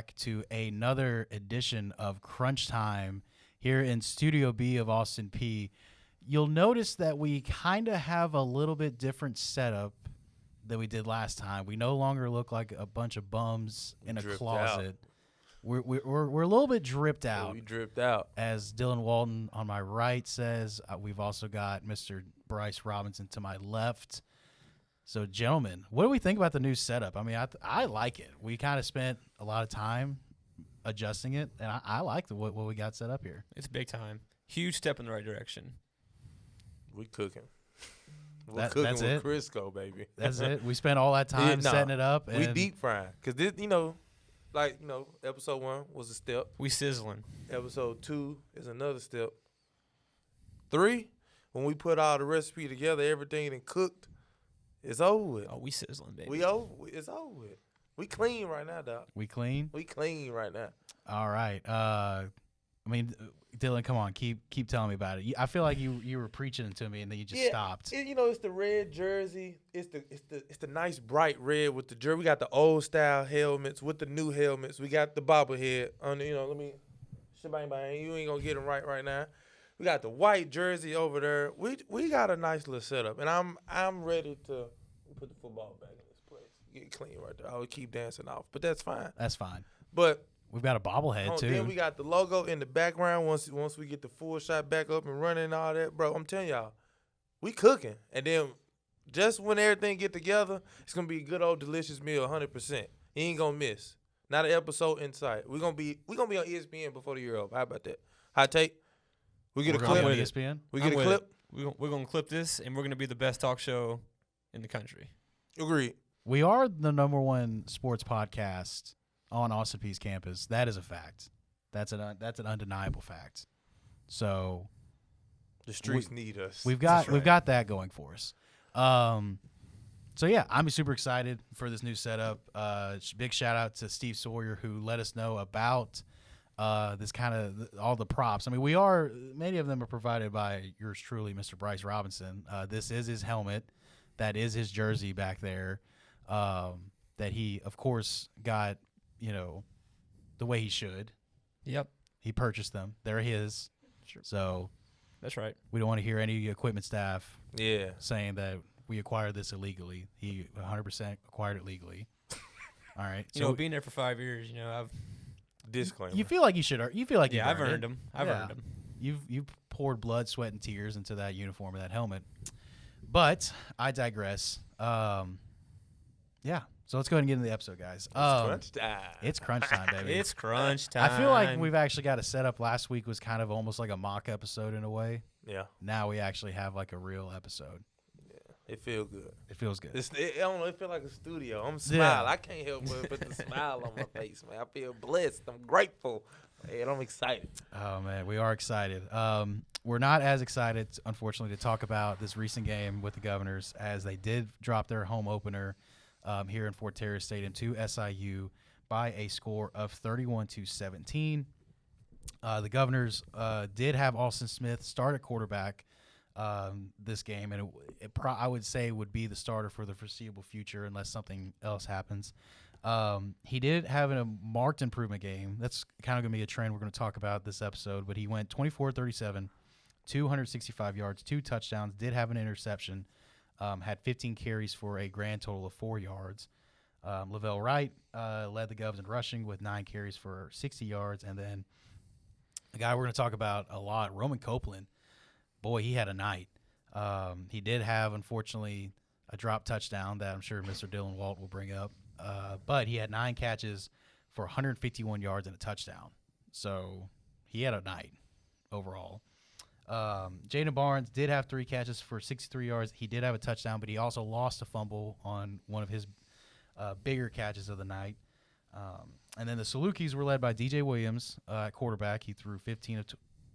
back to another edition of Crunch Time here in Studio B of Austin Peay. You'll notice that we kind of have a little bit different setup than we did last time. We no longer look like a bunch of bums in a closet. We're a little bit dripped out. Yeah, we dripped out. As Dylan Walton on my right says, we've also got Mr. Bryce Robinson to my left. So, gentlemen, what do we think about the new setup? I mean, I like it. We kind of spent a lot of time adjusting it, and I like what we got set up here. It's big time. Huge step in the right direction. We cooking. We're cooking that's with it? Crisco, baby. That's it? We spent all that time setting it up. We and deep frying. Because this, episode 1 was a step. We sizzling. Episode 2 is another step. 3, when we put all the recipe together, everything and cooked, it's over with. Oh, we sizzling, baby. It's over with. We clean right now, dog. We clean? We clean right now. All right. I mean, Dylan, come on, keep telling me about it. I feel like you were preaching it to me and then you just stopped. It's the red jersey. It's the nice bright red with the jersey. We got the old style helmets with the new helmets. We got the bobblehead on. Let me, shebang bang. You ain't gonna get them right now. We got the white jersey over there. We got a nice little setup, and I'm ready to put the football back in this place. Get it clean right there. I would keep dancing off, but that's fine. That's fine. But we've got a bobblehead too. Then we got the logo in the background. Once we get the full shot back up and running and all that, bro, I'm telling y'all, we cooking. And then just when everything get together, it's gonna be a good old delicious meal, 100%. You ain't gonna miss. Not an episode in sight. We're gonna be on ESPN before the year over. How about that? Hot take. We get a clip. On ESPN. We get a clip. We're gonna clip this, and we're gonna be the best talk show in the country. Agreed. We are the #1 sports podcast on Austin Peay's campus. That is a fact. That's an undeniable fact. So the streets need us. We've got that going for us. So yeah, I'm super excited for this new setup. Big shout out to Steve Sawyer who let us know about this kind of all the props. I mean, many of them are provided by yours truly, Mr. Bryce Robinson. This is his helmet. That is his jersey back there. That he, of course, got, the way he should. Yep. He purchased them. They're his. Sure. So that's right. We don't want to hear any equipment staff saying that we acquired this illegally. He 100% acquired it legally. All right. So being there for 5 years, I've disclaimer. You feel like you should. You feel like I've earned them. I've earned them. You've poured blood, sweat, and tears into that uniform and that helmet. But I digress. Yeah. So let's go ahead and get into the episode, guys. Crunch time. It's crunch time, baby. It's crunch time. I feel like we've actually got a setup. Last week was kind of almost like a mock episode in a way. Yeah. Now we actually have like a real episode. Yeah. It feels good. It feels good. I don't know. It feels like a studio. I'm smiling. Yeah. I can't help but put the smile on my face, man. I feel blessed. I'm grateful. And I'm excited. Oh, man. We are excited. We're not as excited, unfortunately, to talk about this recent game with the Governors as they did drop their home opener here in Fort Terrace Stadium to SIU by a score of 31-17. The Governors did have Austin Smith start at quarterback this game, and I would say would be the starter for the foreseeable future unless something else happens. He did have a marked improvement game. That's kind of going to be a trend we're going to talk about this episode, but he went 24-37, 265 yards, 2 touchdowns, did have an interception. Had 15 carries for a grand total of 4 yards. Lavelle Wright led the Govs in rushing with 9 carries for 60 yards. And then the guy we're going to talk about a lot, Roman Copeland, boy, he had a night. He did have, unfortunately, a drop touchdown that I'm sure Mr. Dylan Walt will bring up. But he had 9 catches for 151 yards and a touchdown. So he had a night overall. Jaden Barnes did have 3 catches for 63 yards. He did have a touchdown, but he also lost a fumble on one of his bigger catches of the night. And then the Salukis were led by DJ Williams at quarterback. He threw 15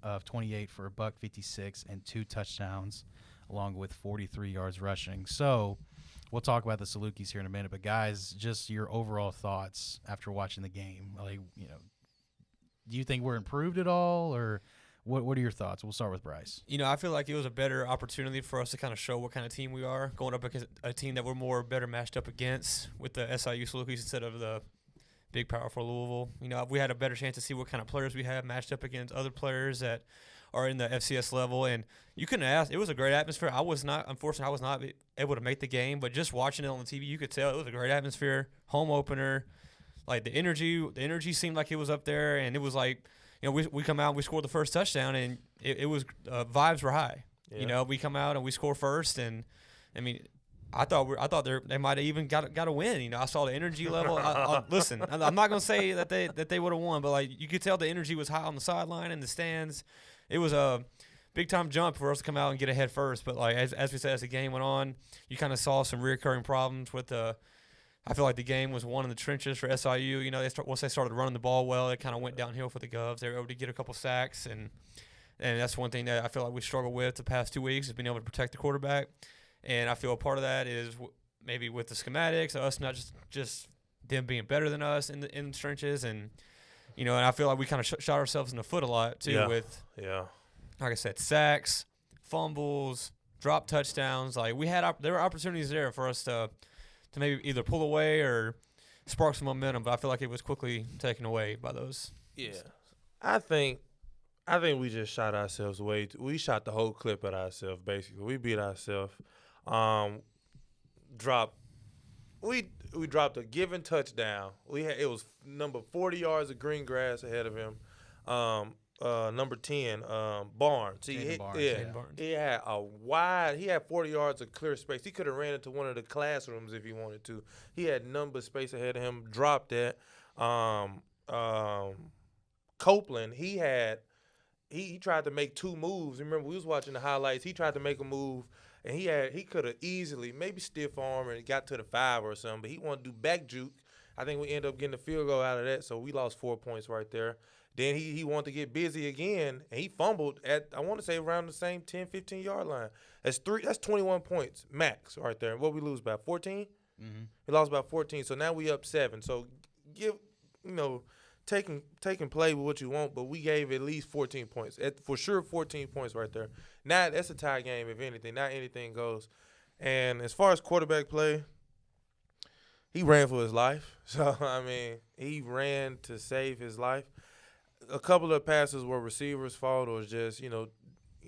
of 28 for $156 and 2 touchdowns, along with 43 yards rushing. So we'll talk about the Salukis here in a minute. But, guys, just your overall thoughts after watching the game. Like, do you think we're improved at all, or – What are your thoughts? We'll start with Bryce. I feel like it was a better opportunity for us to kind of show what kind of team we are, going up against a team that we're better matched up against with the SIU Salukis instead of the big, powerful Louisville. You know, we had a better chance to see what kind of players we have matched up against other players that are in the FCS level. And you couldn't ask. It was a great atmosphere. Unfortunately, I was not able to make the game, but just watching it on the TV, you could tell it was a great atmosphere. Home opener, like the energy seemed like it was up there, and it was like, you know, we come out and we scored the first touchdown, and it was vibes were high. Yeah. You know, we come out and we score first, and I mean, I thought they might have even got a win. You know, I saw the energy level. Listen, I'm not gonna say that they would have won, but like you could tell the energy was high on the sideline and the stands. It was a big time jump for us to come out and get ahead first. But like as we said, as the game went on, you kind of saw some reoccurring problems with the. I feel like the game was won in the trenches for SIU. You know, once they started running the ball well, it kind of went downhill for the Govs. They were able to get a couple sacks, and that's one thing that I feel like we struggled with the past 2 weeks is being able to protect the quarterback. And I feel a part of that is maybe with the schematics, us not just them being better than us in the trenches, and you know, and I feel like we kind of shot ourselves in the foot a lot too with like I said, sacks, fumbles, drop touchdowns. Like there were opportunities there for us to maybe either pull away or spark some momentum, but I feel like it was quickly taken away by those. Yeah, I think we just shot ourselves away. We shot the whole clip at ourselves. Basically, we beat ourselves. We dropped a given touchdown. It was number 40 yards of green grass ahead of him. Number 10, Barnes. He had 40 yards of clear space. He could have ran into one of the classrooms if he wanted to. He had number space ahead of him. Dropped that. Copeland, he tried to make two moves. Remember, we was watching the highlights. He tried to make a move, and he could have easily maybe stiff arm and got to the 5 or something, but he wanted to do back juke. I think we ended up getting a field goal out of that, so we lost 4 points right there. Then he wanted to get busy again, and he fumbled at, I want to say, around the same 10, 15-yard line. That's 21 points max right there. What we lose by 14? Mm-hmm. We lost by 14, so now we up 7. So taking play with what you want, but we gave at least 14 points. For sure 14 points right there. Now that's a tie game if anything. Not anything goes. And as far as quarterback play, he ran for his life. So, I mean, he ran to save his life. A couple of passes were receivers' fault or just, they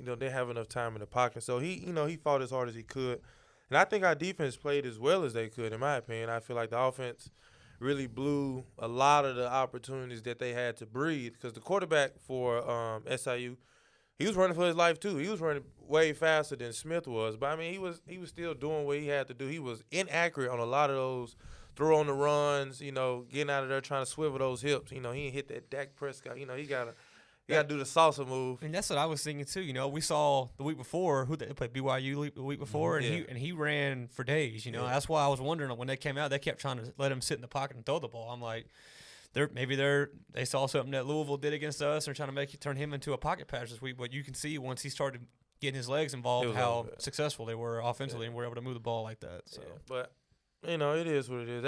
didn't have enough time in the pocket. So, he fought as hard as he could. And I think our defense played as well as they could, in my opinion. I feel like the offense really blew a lot of the opportunities that they had to breathe because the quarterback for SIU, he was running for his life too. He was running way faster than Smith was. But, I mean, he was still doing what he had to do. He was inaccurate on a lot of those throw on the runs, getting out of there trying to swivel those hips. He didn't hit that Dak Prescott. He got to do the salsa move. And that's what I was thinking too. We saw the week before who they played BYU the week before, and he ran for days. That's why I was wondering when they came out, they kept trying to let him sit in the pocket and throw the ball. I'm like, they saw something that Louisville did against us, and trying to turn him into a pocket passer this week. But you can see once he started getting his legs involved how successful they were offensively and were able to move the ball like that. So, but. It is what it is.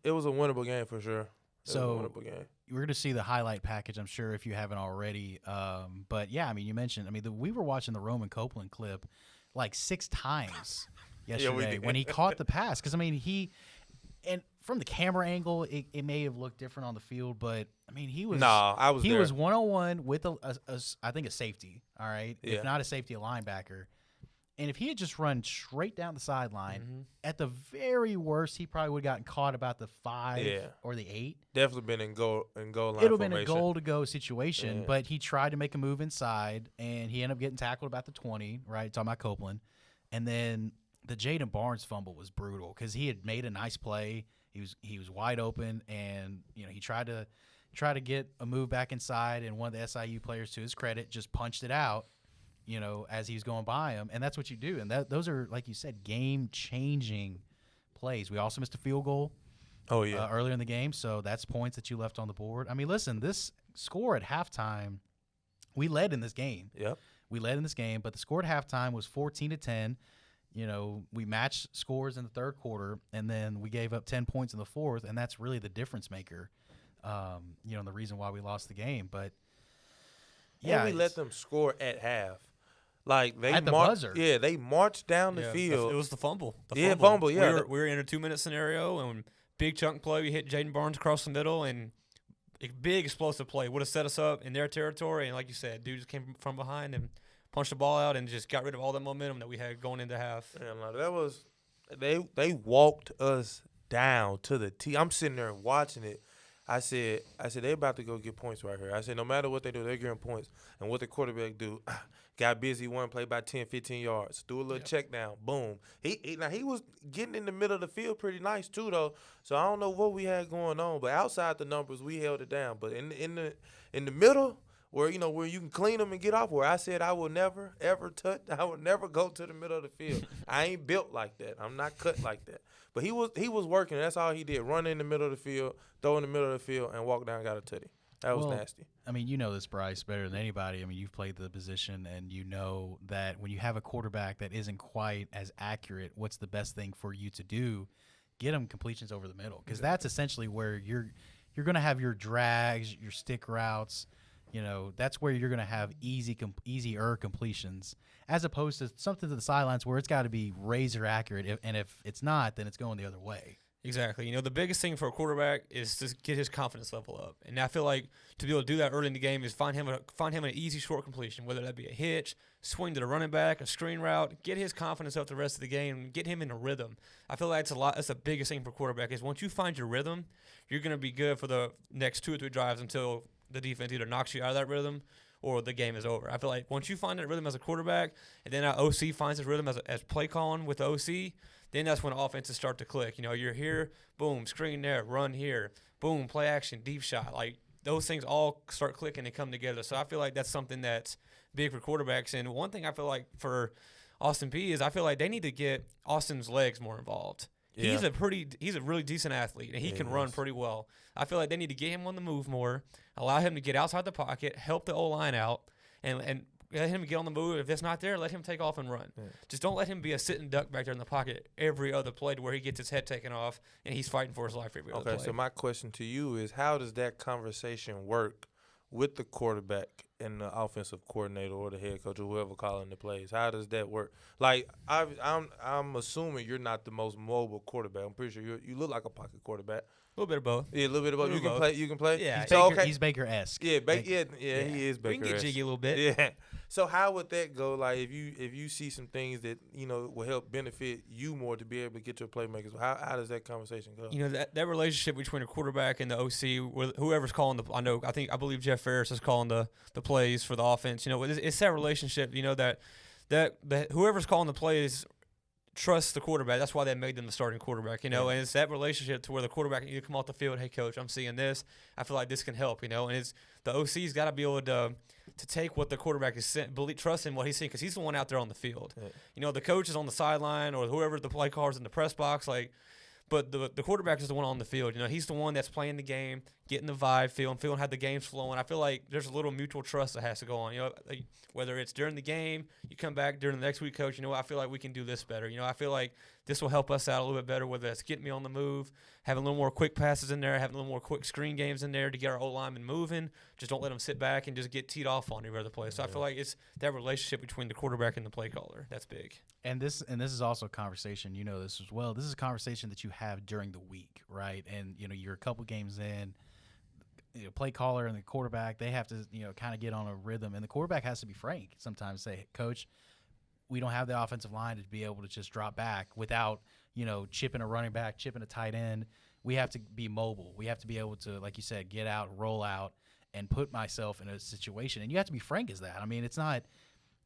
It was a winnable game for sure. So we're going to see the highlight package, I'm sure, if you haven't already. But yeah, I mean, you mentioned. I mean, we were watching the Roman Copeland clip like 6 times yesterday when he caught the pass. Because I mean, and from the camera angle, it may have looked different on the field, but I mean, he was he was 1-on-1 with I think a safety. All right, if not a safety, a linebacker. And if he had just run straight down the sideline, at the very worst, he probably would have gotten caught about the 5 or the 8. Definitely been in goal line It would have been a goal-to-go situation, but he tried to make a move inside, and he ended up getting tackled about the 20, right, talking about Copeland. And then the Jaden Barnes fumble was brutal because he had made a nice play. He was wide open, and he tried to get a move back inside, and one of the SIU players, to his credit, just punched it out. As he was going by him. And that's what you do. And those are, like you said, game-changing plays. We also missed a field goal earlier in the game, so that's points that you left on the board. I mean, listen, this score at halftime, we led in this game. Yep. We led in this game, but the score at halftime was 14-10. We matched scores in the third quarter, and then we gave up 10 points in the fourth, and that's really the difference maker, and the reason why we lost the game. But, yeah. And we let them score at half. Like they at the buzzer. Yeah, they marched down the field. It was the fumble. Fumble. Yeah, we were in a 2-minute scenario, and big chunk play. We hit Jaden Barnes across the middle, and a big explosive play would have set us up in their territory. And like you said, dude just came from behind and punched the ball out and just got rid of all that momentum that we had going into half. Man, like, that was they walked us down to the T. I'm sitting there watching it. I said they about to go get points right here. I said no matter what they do, they're getting points. And what the quarterback do, got busy one play by 10, 15 yards, threw a little check down, boom. He was getting in the middle of the field pretty nice too though. So I don't know what we had going on, but outside the numbers, we held it down. But in the middle, where you can clean them and get off, where I said I will never ever I would never go to the middle of the field. I ain't built like that. I'm not cut like that. But he was working. That's all he did. Run in the middle of the field, throw in the middle of the field, and walk down and got a tutty. That was nasty. I mean, you know this, Bryce, better than anybody. I mean, you've played the position, and you know that when you have a quarterback that isn't quite as accurate, what's the best thing for you to do? Get him completions over the middle, because that's essentially where you're going to have your drags, your stick routes. That's where you're going to have easier completions, as opposed to something to the sidelines where it's got to be razor accurate. And if it's not, then it's going the other way. Exactly. The biggest thing for a quarterback is to get his confidence level up. And I feel like to be able to do that early in the game is find him an easy short completion, whether that be a hitch, swing to the running back, a screen route, get his confidence up the rest of the game, and get him in a rhythm. I feel like that's the biggest thing for quarterback is once you find your rhythm, you're going to be good for the next 2 or 3 drives until the defense either knocks you out of that rhythm or the game is over. I feel like once you find that rhythm as a quarterback, and then our OC finds his rhythm as play calling with the OC, then that's when offenses start to click. You're here, boom, screen there, run here, boom, play action, deep shot. Like those things all start clicking and come together. So I feel like that's something that's big for quarterbacks. And one thing I feel like for Austin Peay is I feel like they need to get Austin's legs more involved. Yeah. He's a really decent athlete, and he can run pretty well. I feel like they need to get him on the move more, allow him to get outside the pocket, help the O-line out, and let him get on the move. If that's not there, let him take off and run. Yeah. Just don't let him be a sitting duck back there in the pocket every other play to where he gets his head taken off and he's fighting for his life every other play. Okay, so my question to you is how does that conversation work with the quarterback and the offensive coordinator or the head coach or whoever calling the plays? How does that work? Like I'm assuming you're not the most mobile quarterback. I'm pretty sure you look like a pocket quarterback. A little bit of both. Yeah, a little bit of both. You can play. Yeah, he's Baker-esque. Yeah, he is Baker-esque. We can get jiggy a little bit. Yeah. So how would that go? Like if you see some things that will help benefit you more to be able to get your playmakers. How does that conversation go? That relationship between a quarterback and the OC, whoever's calling I believe Jeff Ferris is calling the plays for the offense. It's that relationship. That whoever's calling the plays trust the quarterback. That's why they made them the starting quarterback, and it's that relationship to where the quarterback can come off the field, hey, coach, I'm seeing this. I feel like this can help, and it's the OC's got to be able to take what the quarterback is saying, trust in what he's seeing, because he's the one out there on the field. Yeah. The coach is on the sideline or whoever the play caller's in the press box, but the quarterback is the one on the field. He's the one that's playing the game, getting the vibe, feeling how the game's flowing. I feel like there's a little mutual trust that has to go on. Whether it's during the game, you come back during the next week, coach, I feel like we can do this better. I feel like this will help us out a little bit better, whether it's getting me on the move, having a little more quick passes in there, having a little more quick screen games in there to get our O-linemen moving. Just don't let them sit back and just get teed off on every other play. So I feel like it's that relationship between the quarterback and the play caller. That's big. And this is also a conversation, this as well. This is a conversation that you have during the week, right? And, you're a couple games in. Play caller and the quarterback, they have to, kind of get on a rhythm. And the quarterback has to be frank sometimes, say, coach, we don't have the offensive line to be able to just drop back without, chipping a running back, chipping a tight end. We have to be mobile. We have to be able to, like you said, get out, roll out, and put myself in a situation. And you have to be frank as that. I mean,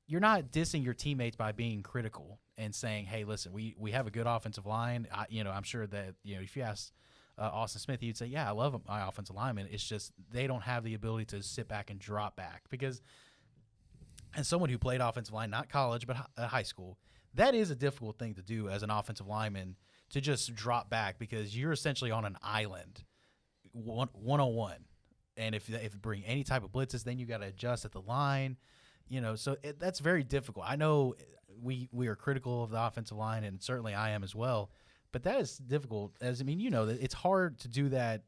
you're not dissing your teammates by being critical and saying, hey, listen, we have a good offensive line. I'm sure that, if you ask Austin Smith, you'd say, yeah, I love my offensive lineman. It's just they don't have the ability to sit back and drop back, because as someone who played offensive line, not college, but high school, that is a difficult thing to do as an offensive lineman, to just drop back, because you're essentially on an island, one-on-one. And if you bring any type of blitzes, then you got to adjust at the line, so that's very difficult. I know we are critical of the offensive line, and certainly I am as well. But that is difficult. That it's hard to do that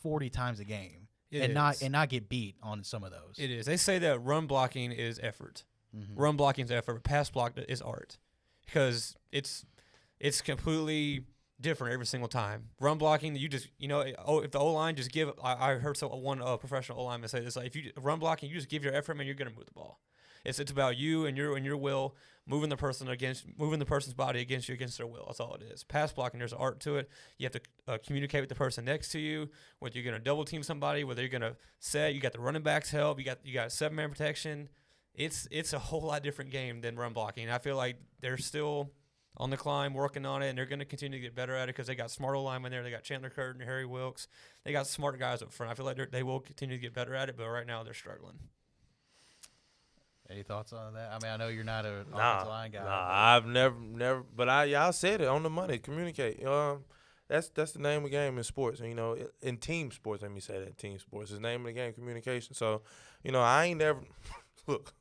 40 times a game and not get beat on some of those. It is. They say that run blocking is effort. Mm-hmm. Run blocking is effort. Pass block is art, because it's completely different every single time. Run blocking, you just, if the O-line just give – I heard one professional O-lineman say this, like, if you run blocking, you just give your effort, man, you're going to move the ball. It's about you and your will, moving the person's body against their will. That's all it is. Pass blocking, there's art to it. You have to communicate with the person next to you, whether you're going to double team somebody, whether you're going to set. You got the running backs help. You got 7-man protection. It's a whole lot different game than run blocking. And I feel like they're still on the climb, working on it, and they're going to continue to get better at it because they got smart linemen there. They got Chandler Curtin, Harry Wilkes. They got smart guys up front. I feel like they will continue to get better at it, but right now they're struggling. Any thoughts on that? I mean, I know you're not an offensive line guy. I've never. But y'all said it on the money. Communicate. That's the name of the game in sports. And, in team sports, let me say that, team sports. The name of the game, communication. So, I ain't never look.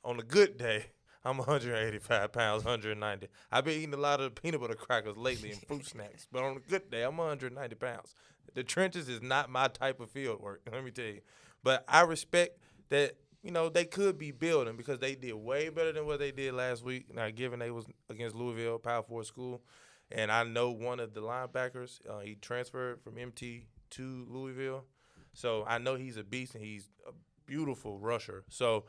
On a good day, I'm 185 pounds, 190. I've been eating a lot of peanut butter crackers lately and fruit snacks. But on a good day, I'm 190 pounds. The trenches is not my type of field work. Let me tell you. But I respect that. They could be building because they did way better than what they did last week. Now, given they was against Louisville, Power 4 school, and I know one of the linebackers, he transferred from MT to Louisville. So I know he's a beast and he's a beautiful rusher. So,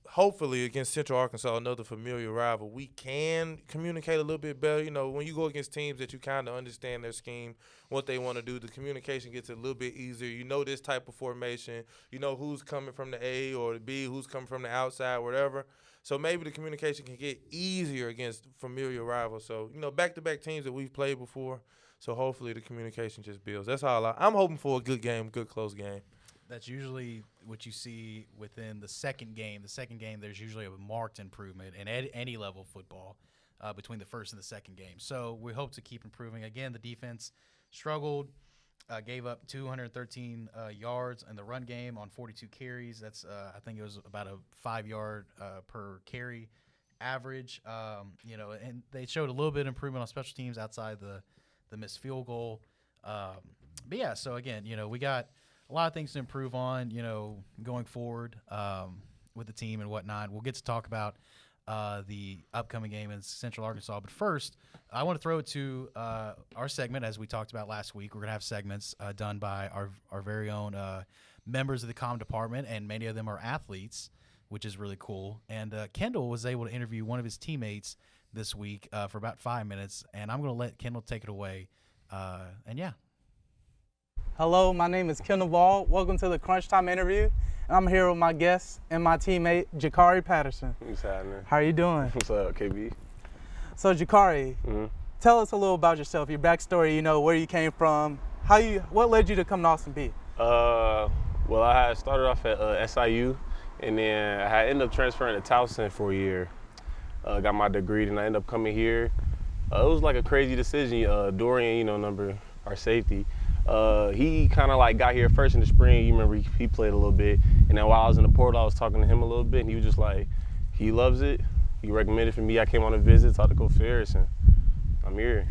hopefully against Central Arkansas, another familiar rival, we can communicate a little bit better. When you go against teams that you kind of understand their scheme, what they want to do, the communication gets a little bit easier. This type of formation. Who's coming from the A or the B, who's coming from the outside, whatever. So maybe the communication can get easier against familiar rivals. So, back-to-back teams that we've played before. So hopefully the communication just builds. That's all I'm hoping for, a good game, good close game. That's usually what you see within the second game. The second game, there's usually a marked improvement in any level of football between the first and the second game. So we hope to keep improving. Again, the defense struggled, gave up 213 yards in the run game on 42 carries. That's I think it was about a 5-yard per carry average. And they showed a little bit of improvement on special teams outside the missed field goal. But yeah, so again, we got a lot of things to improve on, going forward with the team and whatnot. We'll get to talk about the upcoming game in Central Arkansas. But first, I want to throw it to our segment, as we talked about last week. We're going to have segments done by our very own members of the Comm department, and many of them are athletes, which is really cool. And Kendall was able to interview one of his teammates this week for about 5 minutes, and I'm going to let Kendall take it away. And yeah. Hello, my name is Kendall Ball. Welcome to the Crunchtime interview. And I'm here with my guest and my teammate, Jakari Patterson. What's happening? How are you doing? What's up, KB? So, Jakari, tell us a little about yourself, your backstory, where you came from, what led you to come to Austin Peay? Well, I had started off at SIU, and then I had ended up transferring to Towson for a year. Got my degree, and I ended up coming here. It was like a crazy decision. Dorian, our safety, he kind of got here first in the spring. You remember he played a little bit, and then while I was in the portal, I was talking to him a little bit, and he was just like, he loves it. He recommended for me. I came on a visit, talked to Coach Ferris, and I'm here.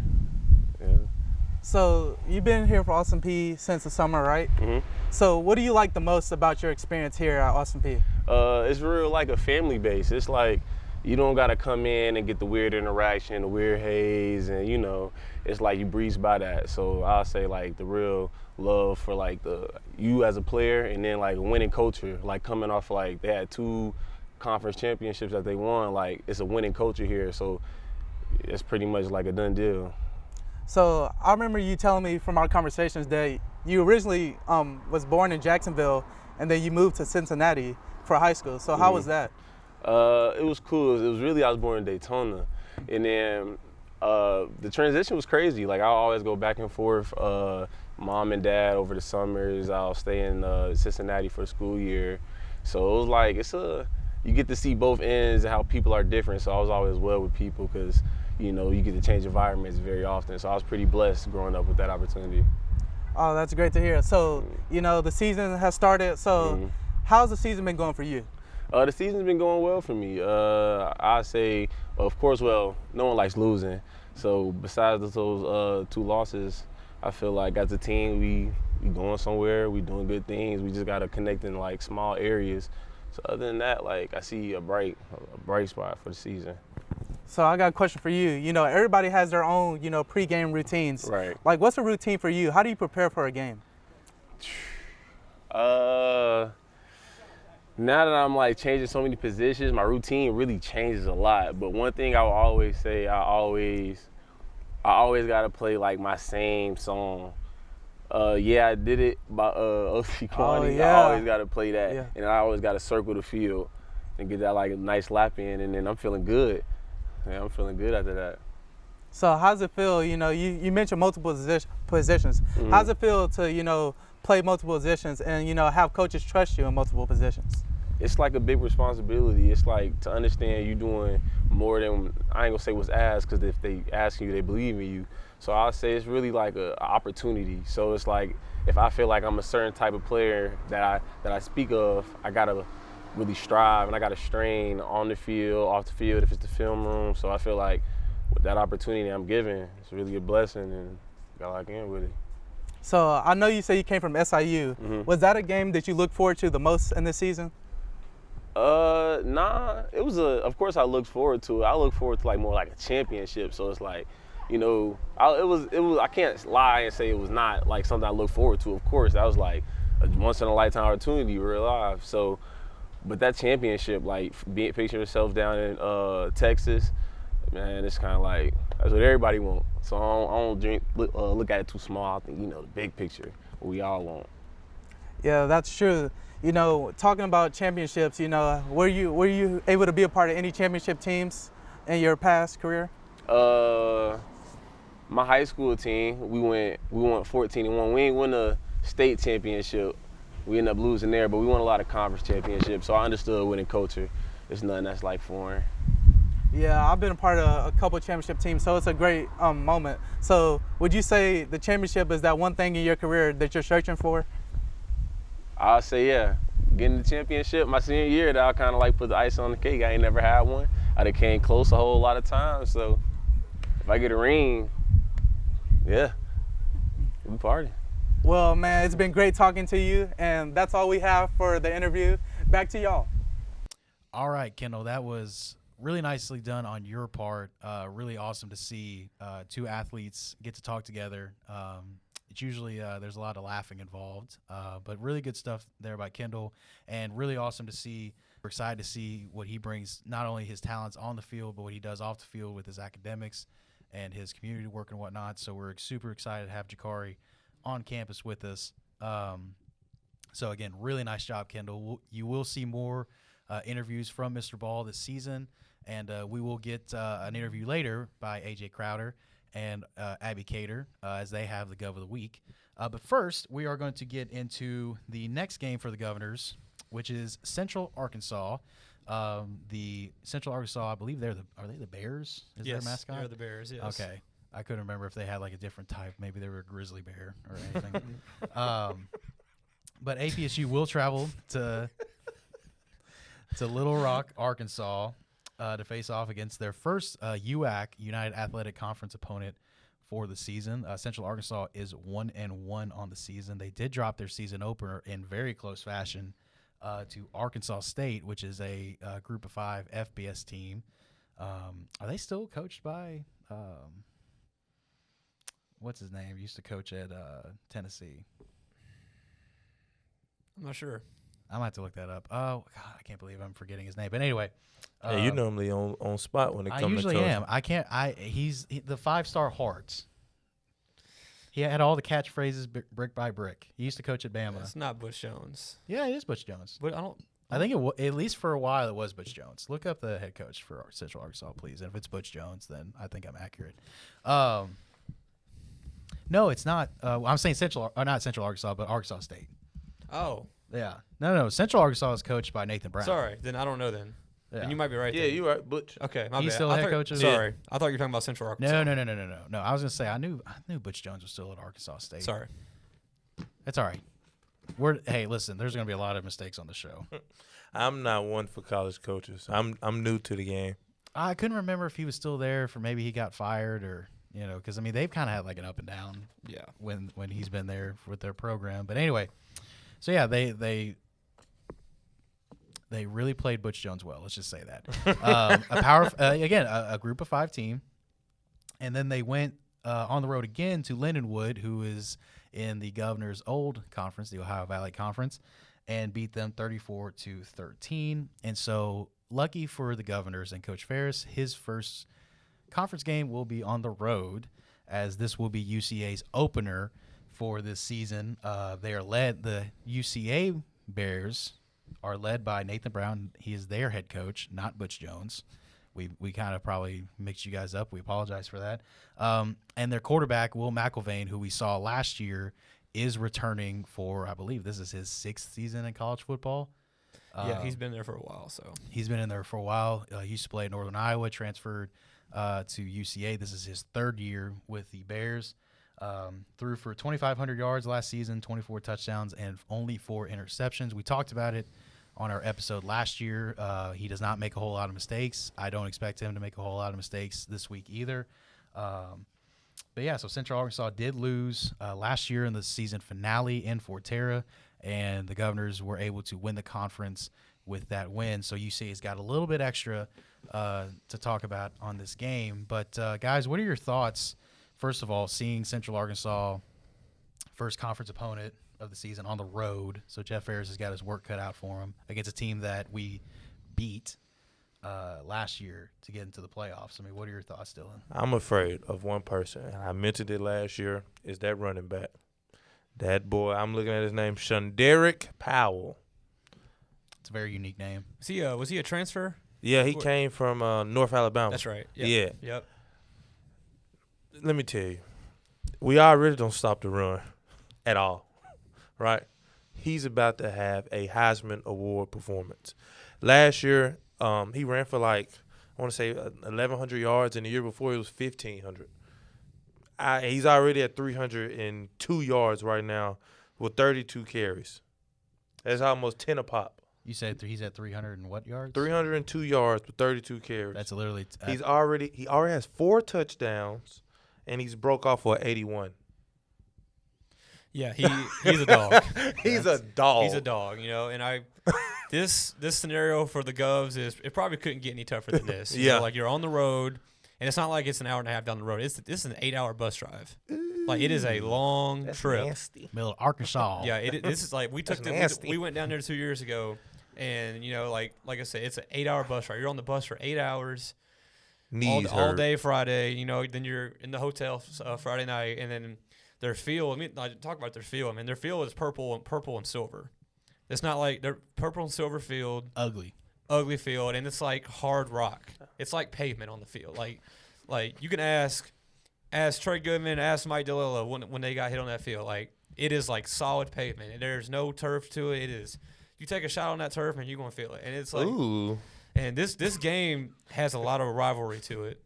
Yeah. So you've been here for Austin Peay since the summer, right? Mm-hmm. So what do you like the most about your experience here at Austin Peay? It's real like a family base. It's like you don't got to come in and get the weird interaction, the weird haze, and it's like you breeze by that. So I'll say the real love for you as a player, and then a winning culture, coming off they had 2 conference championships that they won. It's a winning culture here, so it's pretty much a done deal. So I remember you telling me from our conversations that you originally was born in Jacksonville, and then you moved to Cincinnati for high school. So how was that? It was cool. It was really, I was born in Daytona, and then the transition was crazy. I always go back and forth. Mom and dad over the summers. I'll stay in Cincinnati for the school year. So it was you get to see both ends and how people are different. So I was always well with people because you get to change environments very often. So I was pretty blessed growing up with that opportunity. Oh, that's great to hear. So the season has started. So how's the season been going for you? The season's been going well for me. I say, of course, no one likes losing. So besides those 2 losses, I feel like as a team, we going somewhere. We doing good things. We just got to connect in small areas. So other than that, I see a bright spot for the season. So I got a question for you. You know, everybody has their own, you know, pregame routines. Right. Like, what's a routine for you? How do you prepare for a game? Now that I'm like changing so many positions, my routine really changes a lot. But one thing I will always say, I always gotta play like my same song. Yeah, I did it by O.C. Kwani. yeah. I always gotta play that, Yeah. and I always gotta circle the field and get that like a nice lap in, and then I'm feeling good. Yeah, I'm feeling good after that. So how does it feel? You know, you mentioned multiple positions. How does it feel to, you know, play multiple positions and, you know, have coaches trust you in multiple positions? It's like a big responsibility. It's like to understand you doing more than, I ain't gonna say what's asked, because if they ask you, they believe in you. So I'll say it's really like an opportunity. So it's like, if I feel like I'm a certain type of player that I speak of, I gotta really strive and I gotta strain on the field, off the field, if it's the film room. So I feel like with that opportunity I'm given, it's really a blessing, and gotta lock in with it. So I know you say you came from SIU. Was that a game that you look forward to the most in this season? Nah, it was of course I looked forward to it. I look forward to like more like a championship. So it's like, you know, I can't lie and say it was not like something I look forward to. Of course, that was like a once in a lifetime opportunity, real life. So, but that championship, like picture yourself down in Texas, man, it's kind of like, that's what everybody wants. So I don't look at it too small. I think, you know, the big picture, what we all want. Yeah, that's true. You know, talking about championships, you know, were you able to be a part of any championship teams in your past career? My high school team, we went 14-1. We ain't win a state championship. We ended up losing there, but we won a lot of conference championships. So I understood winning culture. It's nothing that's like foreign. Yeah, I've been a part of a couple championship teams, so it's a great moment. So would you say the championship is that one thing in your career that you're searching for? I'll say, yeah. Getting the championship my senior year, that I kind of like put the ice on the cake. I ain't never had one. I done came close a whole lot of times. So if I get a ring, yeah, we party. Well, man, it's been great talking to you, and that's all we have for the interview. Back to y'all. All right, Kendall, that was really nicely done on your part. Really awesome to see two athletes get to talk together. It's usually there's a lot of laughing involved, but really good stuff there by Kendall, and really awesome to see. We're excited to see what he brings, not only his talents on the field, but what he does off the field with his academics and his community work and whatnot. So we're super excited to have Jakari on campus with us. So again, really nice job, Kendall. You will see more interviews from Mr. Ball this season, and we will get an interview later by AJ Crowder and Abby Cater as they have the Gov of the Week. But first, we are going to get into the next game for the Governors, which is Central Arkansas. The Central Arkansas, I believe are they the Bears? Is Yes, their mascot? they're the Bears, yes. Okay. I couldn't remember if they had like a different type. Maybe they were a grizzly bear or anything. But APSU will travel to Little Rock, Arkansas, to face off against their first UAC, United Athletic Conference opponent for the season. Central Arkansas is 1-1 on the season. They did drop their season opener in very close fashion to Arkansas State, which is a Group of 5 FBS team. Are they still coached by what's his name? He used to coach at Tennessee. I'm not sure. I might have to look that up. Oh God, I can't believe I'm forgetting his name. But anyway, Hey, you normally on spot when it comes to I usually coaching. am. I can't. He's the 5-star Hearts. He had all the catchphrases brick by brick. He used to coach at Bama. It's not Bush Jones. Yeah, it is Butch Jones. But I don't. I think at least for a while it was Butch Jones. Look up the head coach for Central Arkansas, please. And if it's Butch Jones, then I think I'm accurate. No, it's not. I'm saying not Central Arkansas, but Arkansas State. Oh, Yeah. No. Central Arkansas is coached by Nathan Brown. sorry. Then I don't know then. Yeah. And you might be right. Yeah, then. you're right, Butch. Okay, my He's bad. still I head thought- coach of- Sorry, I thought you were talking about Central Arkansas. No. I was gonna say I knew Butch Jones was still at Arkansas State. Sorry. It's all right. Hey, listen, there's gonna be a lot of mistakes on the show. I'm not one for college coaches. I'm new to the game. I couldn't remember if he was still there, for maybe he got fired, or because I mean they've kind of had like an up and down. Yeah. When he's been there with their program, but anyway, so yeah, they They really played Butch Jones well. Let's just say that. A group of 5 team, and then they went on the road again to Lindenwood, who is in the Governor's old conference, the Ohio Valley Conference, and beat them 34-13. And so, lucky for the Governors and Coach Ferris, his first conference game will be on the road, as this will be UCA's opener for this season. The UCA Bears are led by Nathan Brown. He is their head coach, not Butch Jones. We kind of probably mixed you guys up. We apologize for that. And their quarterback, Will McIlvain, who we saw last year, is returning for, I believe this is his 6th season in college football. Yeah, he's been there for a while. So he's been in there for a while. Used to play at Northern Iowa, transferred to UCA. This is his 3rd year with the Bears. Threw for 2,500 yards last season, 24 touchdowns, and only 4 interceptions. We talked about it on our episode last year. He does not make a whole lot of mistakes. I don't expect him to make a whole lot of mistakes this week either. But yeah, so Central Arkansas did lose last year in the season finale in Fort Terra, and the Governors were able to win the conference with that win. So UCA's got a little bit extra to talk about on this game. But guys, what are your thoughts, first of all, seeing Central Arkansas, first conference opponent of the season, on the road? So Jeff Ferris has got his work cut out for him against a team that we beat last year to get into the playoffs. I mean, what are your thoughts, Dylan? I'm afraid of one person, and I mentioned it last year, is that running back. That boy, I'm looking at his name, Shunderick Powell. It's a very unique name. Was he a transfer? Yeah, he came from North Alabama. That's right. Yeah. Yep. Let me tell you, we already don't stop the run at all, right? He's about to have a Heisman Award performance. Last year, he ran for I want to say 1,100 yards, and the year before it was 1,500. He's already at 302 yards right now with 32 carries. That's almost 10 a pop. You said he's at 300 and what yards? 302 yards with 32 carries. That's literally he already has 4 touchdowns, and he's broke off for 81. Yeah, he's a dog. He's a dog. He's a dog, and this scenario for the Govs is, it probably couldn't get any tougher than this. You know, you're on the road, and it's not like it's an hour and a half down the road. This is an 8-hour bus drive. It is a long trip. Nasty. middle of Arkansas. Yeah, this is we went down there 2 years ago, and like I said, it's an 8-hour bus ride. You're on the bus for 8 hours. All day Friday. Then you're in the hotel Friday night, and then their field. I talk about their field. Their field is purple and silver. It's not like they're purple and silver field. Ugly field, and it's like hard rock. It's like pavement on the field. Like you can ask Trey Goodman, ask Mike DeLillo when they got hit on that field. It is like solid pavement, and there's no turf to it. It is, you take a shot on that turf and you're gonna feel it. And it's like, ooh. And this game has a lot of rivalry to it.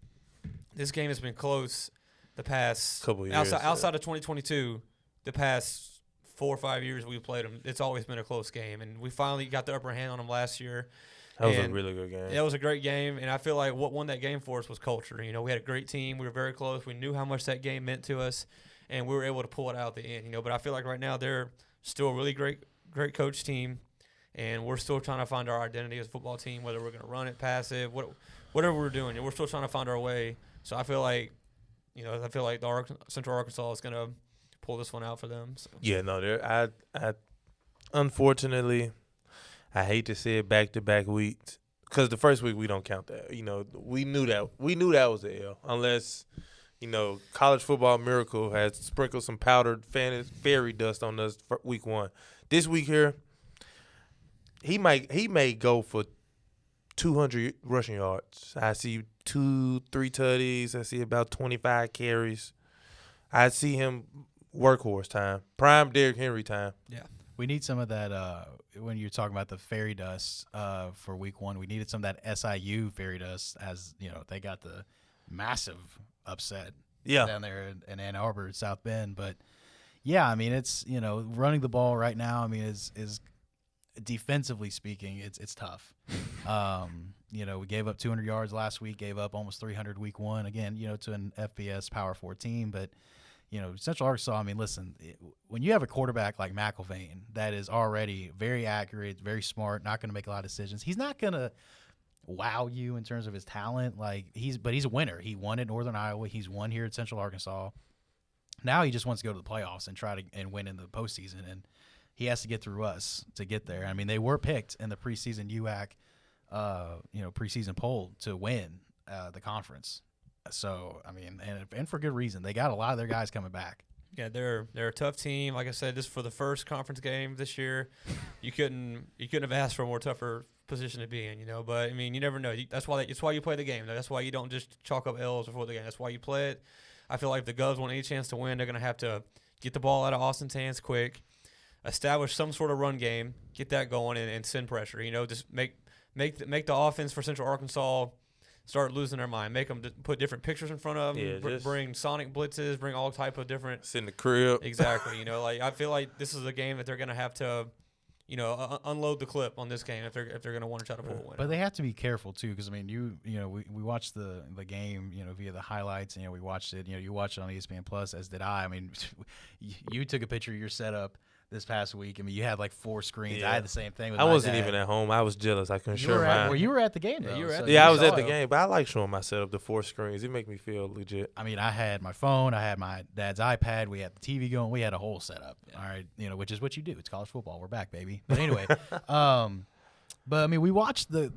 This game has been close the past couple years. Outside of 2022, the past 4 or 5 years we've played them, it's always been a close game, and we finally got the upper hand on them last year. That was a really good game. That was a great game, and I feel like what won that game for us was culture. We had a great team. We were very close. We knew how much that game meant to us, and we were able to pull it out at the end. But I feel like right now they're still a really great coach team, and we're still trying to find our identity as a football team, whether we're going to run it, pass it, whatever we're doing. And we're still trying to find our way. So I feel like, the Central Arkansas is going to pull this one out for them. So. Yeah, no, I unfortunately, I hate to say it, back-to-back weeks, because the first week we don't count that. We knew that was an L, unless college football miracle has sprinkled some powdered fairy dust on us for week 1. This week here, he may go for 200 rushing yards. I see 2-3 tutties. I see about 25 carries. I see him workhorse time, prime Derrick Henry time. Yeah. We need some of that when you're talking about the fairy dust for week 1. We needed some of that SIU fairy dust, as they got the massive upset down there in Ann Arbor, South Bend. But yeah, it's running the ball right now. Is defensively speaking, it's tough. We gave up 200 yards last week, gave up almost 300 week 1. Again, to an FBS Power 4 team, but Central Arkansas, I mean, listen, when you have a quarterback like McElvain that is already very accurate, very smart, not going to make a lot of decisions, he's not going to wow you in terms of his talent. But he's a winner. He won at Northern Iowa. He's won here at Central Arkansas. Now he just wants to go to the playoffs and try to win in the postseason, and he has to get through us to get there. I mean, they were picked in the preseason UAC, preseason poll to win the conference. So, I mean, and for good reason. They got a lot of their guys coming back. Yeah, they're a tough team. Like I said, just for the first conference game this year, you couldn't have asked for a more tougher position to be in, But I mean, you never know. That's why you play the game. That's why you don't just chalk up L's before the game. That's why you play it. I feel like if the Govs want any chance to win, they're going to have to get the ball out of Austin's hands quick, establish some sort of run game, get that going, and send pressure. Just make the offense for Central Arkansas start losing their mind. Make them put different pictures in front of them. Yeah, bring sonic blitzes. Bring all type of different. Sit in the crib. Exactly. I feel like this is a game that they're going to have to, unload the clip on this game if they're going to want to try to pull a win. But they have to be careful too, because I mean, we watched the game, via the highlights. We watched it. You watched it on ESPN Plus, as did I. I mean, you took a picture of your setup this past week. I mean, you had like 4 screens. Yeah. I had the same thing with I my wasn't dad. even at home. I was jealous. I couldn't show mine. Well, you were at the game, though. you were at Yeah, I was saw at the it. game, but I like showing my setup, the 4 screens. It make me feel legit. I mean, I had my phone. I had my dad's iPad. We had the TV going. We had a whole setup. All right, which is what you do. It's college football. We're back, baby. But anyway, but I mean, we watched the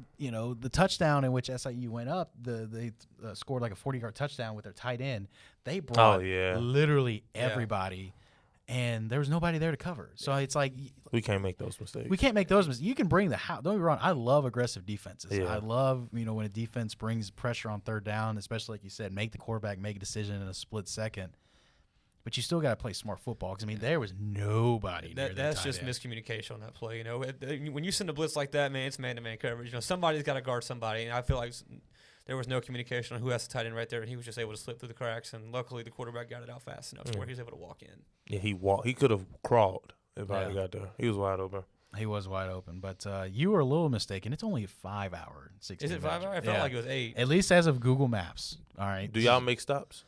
touchdown in which SIU went up. They scored like a 40-yard touchdown with their tight end. They brought literally everybody. And there was nobody there to cover. So it's like we can't make those mistakes. We can't make those mistakes. You can bring the house. Don't get me wrong. I love aggressive defenses. Yeah. I love, when a defense brings pressure on third down, especially like you said, make the quarterback make a decision in a split second. But you still got to play smart football because, I mean, there was nobody near their That's just tight end. miscommunication on that play. When you send a blitz like that, man, it's man-to-man coverage. Somebody's got to guard somebody. And I feel like there was no communication on who has the tight end right there, and he was just able to slip through the cracks. And luckily, the quarterback got it out fast enough to where he was able to walk in. Yeah, he could have crawled if I got there. He was wide open. He was wide open, but you were a little mistaken. It's only a 5-hour, 16. Is it 5 hours? I felt like it was 8. At least as of Google Maps. All right. Do y'all make stops?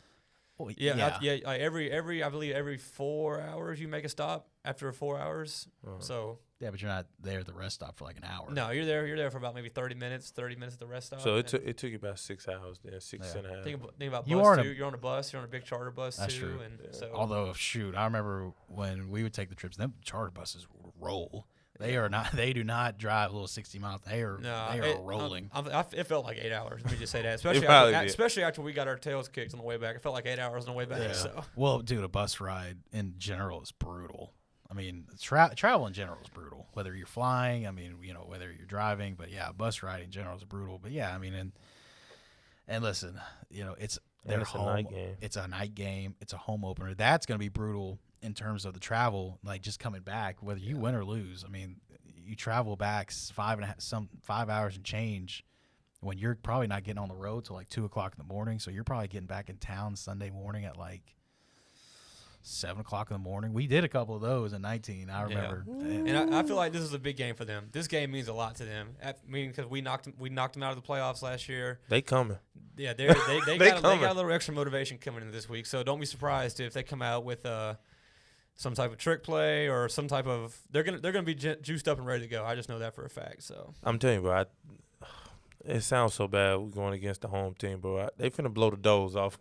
Well, Yeah. I believe every 4 hours you make a stop after 4 hours. So Yeah, but you're not there at the rest stop for like an hour. no, you're there for about maybe 30 minutes at the rest stop. So it took you about 6 hours, then 6 and a half. Think about You bus are too. You're on a bus. You're on a big charter bus That's too. true. And so Although, shoot, I remember when we would take the trips, them charter buses would roll. They are not. They do not drive a little 60 miles. They are rolling. It felt like 8 hours. Let me just say that. Especially after we got our tails kicked on the way back. It felt like 8 hours on the way back. Yeah. So Well, dude, a bus ride in general is brutal. I mean, travel in general is brutal. Whether you're flying, I mean, whether you're driving, but yeah, bus ride in general is brutal. But yeah, I mean, and listen, it's their home. A night game. It's a night game. It's a home opener. That's going to be brutal in terms of the travel, like just coming back, whether you win or lose. I mean, you travel back 5 hours and change when you're probably not getting on the road till like 2:00 in the morning. So you're probably getting back in town Sunday morning at like 7:00 in the morning. We did a couple of those in 19. I remember. And I feel like this is a big game for them. This game means a lot to them. Because we knocked them out of the playoffs last year. They coming. Yeah, they got a little extra motivation coming in this week. So don't be surprised if they come out with some type of trick play or some type of they're gonna be juiced up and ready to go. I just know that for a fact. So I'm telling you, bro. It sounds so bad we're going against the home team, bro. They finna blow the doors off.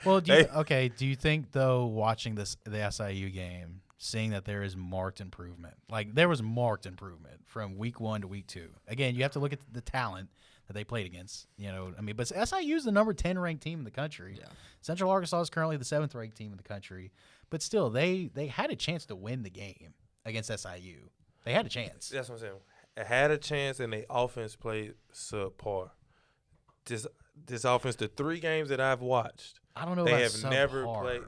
Well, do you think though, watching the SIU game, seeing that there is marked improvement, like there was marked improvement from week 1 to week 2. Again, you have to look at the talent that they played against. But SIU is the number 10 ranked team in the country. Yeah. Central Arkansas is currently the 7th ranked team in the country. But still, they had a chance to win the game against SIU. They had a chance. That's what I'm saying. It had a chance, and their offense played subpar. This offense, the 3 games that I've watched, I don't know. They about have subpar. never played.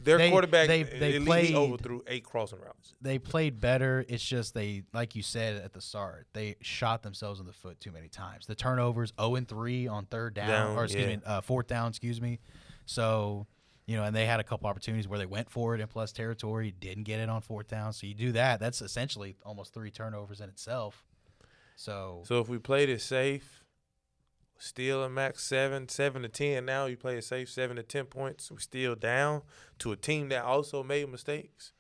Their quarterback they overthrew 8 crossing routes. They played better. It's just they, like you said at the start, they shot themselves in the foot too many times. The turnovers, 0-3 on fourth down. So. And they had a couple opportunities where they went for it in plus territory, didn't get it on 4th down. So you do that. That's essentially almost 3 turnovers in itself. So if we played it safe, Still a max 7 to 10 now. You play it safe, 7 to 10 points. We're still down to a team that also made mistakes.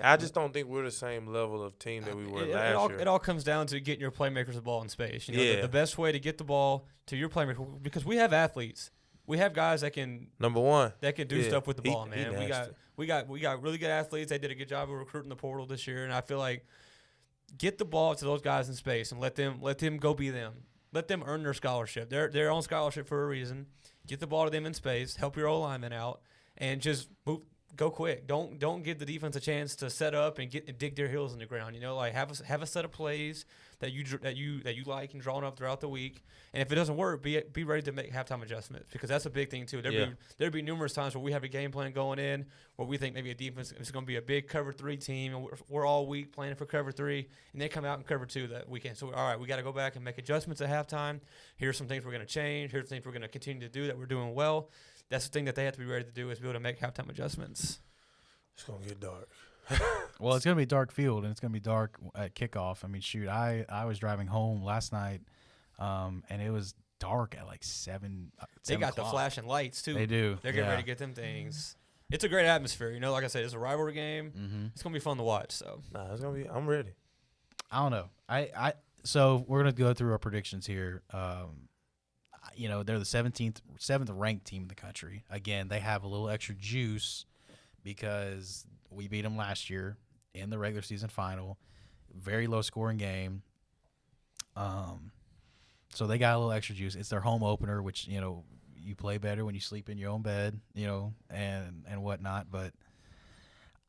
I just don't think we're the same level of team that we were last year. It all comes down to getting your playmakers the ball in space. You know, Yeah. the best way to get the ball to your playmaker, because we have athletes. We have guys that can Number one. that can do stuff with the ball, man. nasty. We got really good athletes. They did a good job of recruiting the portal this year, and I feel like get the ball to those guys in space and let them go be them. Let them earn their scholarship. They're on scholarship for a reason. Get the ball to them in space. Help your O-lineman out, and just go quick. Don't give the defense a chance to set up and dig their heels in the ground. You know, like have a set of plays that you like and drawn up throughout the week. And if it doesn't work, be ready to make halftime adjustments, because that's a big thing too. There'd be numerous times where we have a game plan going in where we think maybe a defense is going to be a big cover 3 team, and we're all week planning for cover 3, and they come out in cover 2 that weekend. So all right, we got to go back and make adjustments at halftime. Here's some things we're going to change. Here's things we're going to continue to do that we're doing well. That's the thing that they have to be ready to do, is be able to make halftime adjustments. It's going to get dark. Well, it's going to be dark field, and it's going to be dark at kickoff. I mean, shoot, I was driving home last night, and it was dark at like 7 They got the o'clock. flashing lights, too. They do. They're getting ready to get them things. It's a great atmosphere. You know, like I said, it's a rivalry game. Mm-hmm. It's going to be fun to watch. So Nah, it's going to be – I'm ready. I don't know. So we're going to go through our predictions here. You know, they're the 7th ranked team in the country. Again, they have a little extra juice because we beat them last year in the regular season final. Very low scoring game. So they got a little extra juice. It's their home opener, which, you know, you play better when you sleep in your own bed, you know, and whatnot. But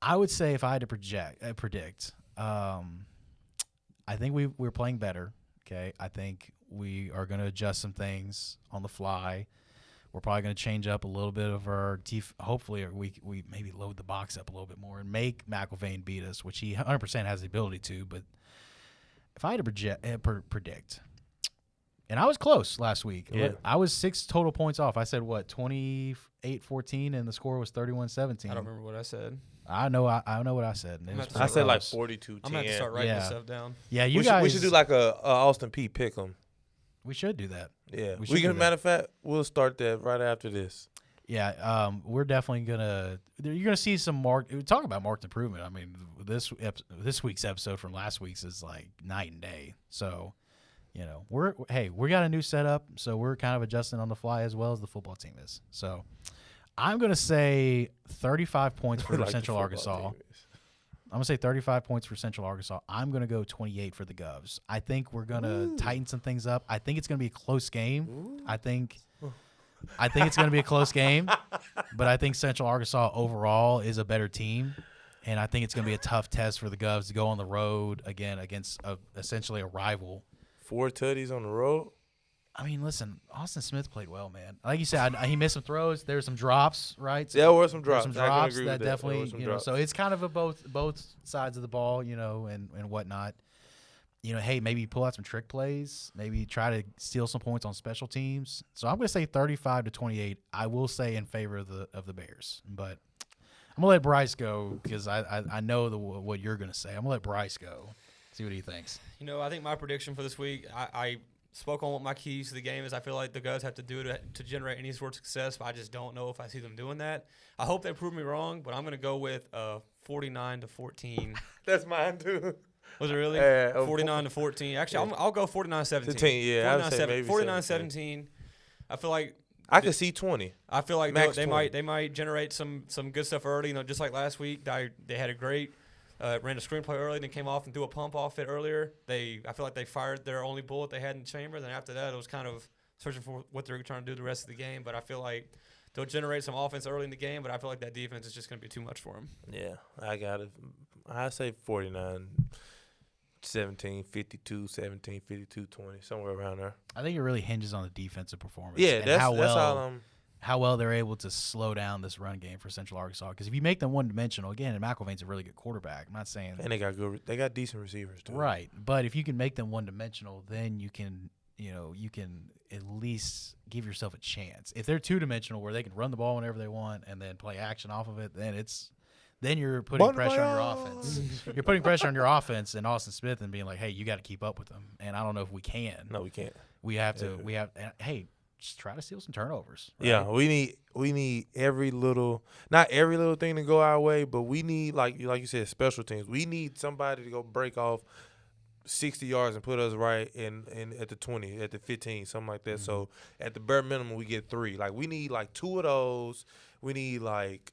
I would say if I had to predict, I think we're playing better. Okay, I think we are going to adjust some things on the fly. We're probably going to change up a little bit of our hopefully we maybe load the box up a little bit more and make McIlvain beat us, which he 100% has the ability to. But if I had to predict, and I was close last week. Yeah. I was 6 total points off. I said, what, 28-14, and the score was 31-17. I don't remember what I said. I know what I said. And it was I said like close. 42-10. I'm going to have to start writing this stuff down. Yeah, We should do like a Austin Peay pick'em. We should do that. Yeah. We should do that. Matter of fact, we'll start that right after this. Yeah, we're definitely gonna. You're gonna see some talk about marked improvement. I mean, this week's episode from last week's is like night and day. So, you know, we got a new setup, so we're kind of adjusting on the fly as well as the football team is. So, I'm gonna say 35 points for Like the Central football Arkansas. team is. I'm gonna say 35 points for Central Arkansas. I'm gonna go 28 for the Govs. I think we're gonna tighten some things up. I think it's gonna be a close game. I think it's gonna be a close game, but I think Central Arkansas overall is a better team, and I think it's gonna be a tough test for the Govs to go on the road again against essentially a rival. 4 tutties on the road. I mean, listen, Austin Smith played well, man. Like you said, he missed some throws. There were some drops, right? There were some drops. Some I can drops agree that with that. definitely, There were some drops. so it's kind of a both sides of the ball, you know, and whatnot. You know, hey, maybe pull out some trick plays, maybe try to steal some points on special teams. So I'm going to say 35-28. I will say in favor of the Bears, but I'm going to let Bryce go because I know what you're going to say. I'm going to let Bryce go. See what he thinks. You know, I think my prediction for this week, I spoke on what my keys to the game is. I feel like the guys have to do to generate any sort of success, but I just don't know if I see them doing that. I hope they prove me wrong, but I'm going to go with 49-14. That's mine too. Was it really? 49-14. Actually, I'll go 49-17. 15, yeah, I'd say maybe 49-17. I feel like I could see 20. I feel like Max they 20. might generate some good stuff early. You know, just like last week, they had a great ran a screenplay early, then came off and threw a pump off it earlier. I feel like they fired their only bullet they had in the chamber. Then after that, it was kind of searching for what they're trying to do the rest of the game. But I feel like they'll generate some offense early in the game. But I feel like that defense is just going to be too much for them. Yeah, I got it. I say 49. 17, 52, 17, 52, 20, somewhere around there. I think it really hinges on the defensive performance. Yeah, and that's how all. How well they're able to slow down this run game for Central Arkansas. Because if you make them one-dimensional, again, and McIlvain's a really good quarterback. I'm not saying And they got decent receivers too. right, but if you can make them one-dimensional, then you can at least give yourself a chance. If they're two-dimensional, where they can run the ball whenever they want and then play action off of it, then you're putting pressure on your offense. You're putting pressure on your offense and Austin Smith and being like, hey, you got to keep up with them. And I don't know if we can. No, we can't. We have to. Hey, just try to steal some turnovers. Right? Yeah, we need not every little thing to go our way, but we need like you said, special teams. We need somebody to go break off 60 yards and put us right in at the 20, at the 15, something like that. So at the bare minimum, we get 3. Like we need like 2 of those. We need like